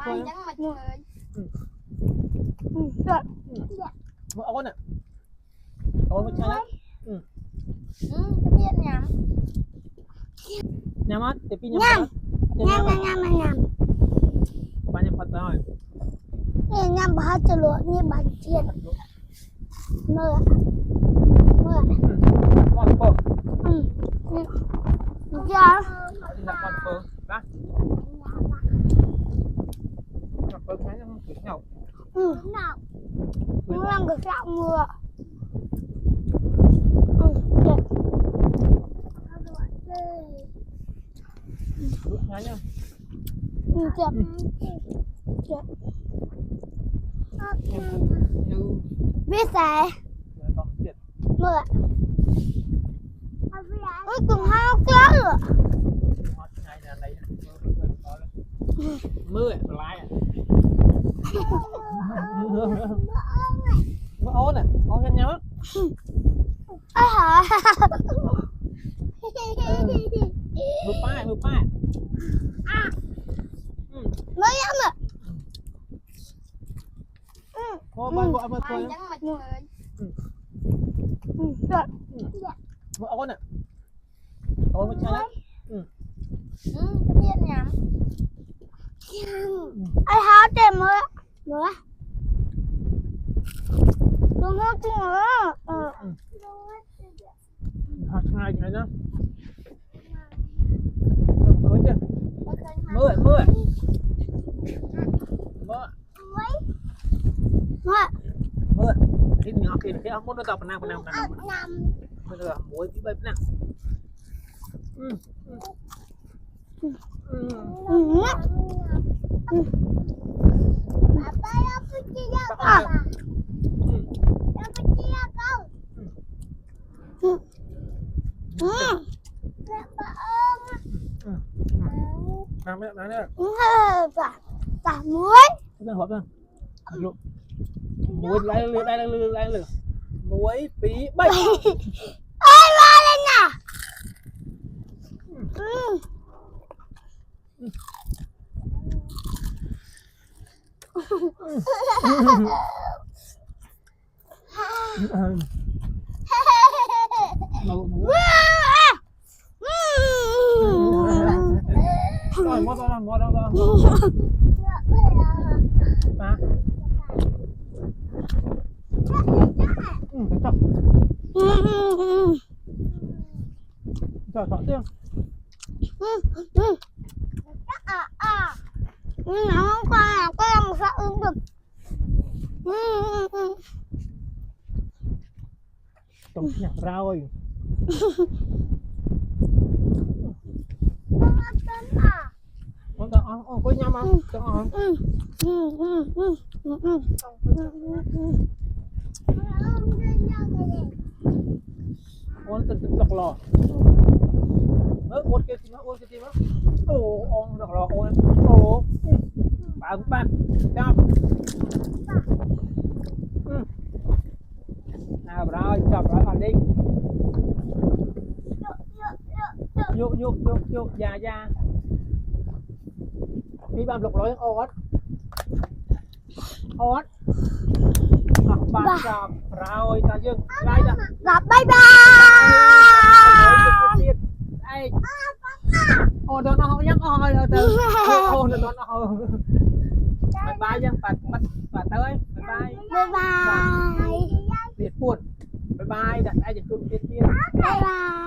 Thôi trắng mặt người. Được. Một ôn nè. Ôn một chai đó. Cái viên nhắm. Nhắm á, để pin nhắm. Nhâm nhâm. Bạn nhắm Phật rồi. Nhâm bao nhiêu lúa như bánh chiên. Mưa. Con phở. Dạ. Con phở. Đó. Con phở cái nó kiểu nhau. Nó làm cái gạo mưa. Nhá nhá. Biết sao? Còn biết. Mưa. Ôi cùng hai ốc kéo rồi. Mưa lại. Mưa ôn nè, ôn cho nhau. Hả? Mưa pa. Mới lắm rồi. Ô bạn gọi mưa thôi. Trắng mặt người. Mưa ôn nè. Ôn một chai đó. Cái viên nhắm. Ai hả trời mưa. Đừng hết chứ mưa. Hạt ngay cái đó. Cưới chưa? Mưa. Mưa. Cái nhỏ kia cái ông muốn nó tập nào. Bây giờ muối cái bếp nào. Papa apa dia kau? Apa dia kau? Làm nữa, nữa. Cả muối. Đang hộp ra. Muối lại lửa. Muối tí bay. Ôi ba lên nè. Rồi, mua đâu. Ba. Chọn tiêu. Nó không qua có làm sao ứng được. Trồng nhạc rau rồi. Con ăn có nhâm không? Cho ăn. Con tự lọc lò. Ôn cái gì mà. Ôn lọc lò ôn. Bạn. Chào. Nào rồi, chọc rồi còn đi. Vô, dạ. Đi bạn lục lối ớt. Bạn chọc rồi, ta dừng. Lại ra. Gặp bye bye. Đây. Ồ, nó không nhắc ôi rồi từ. Ồ, nó. Bye bye dân bạn tới. Bye bye. Bye bye. Liệt buồn. Bye bye, đặt ai chụp chung tiên. Bye bye.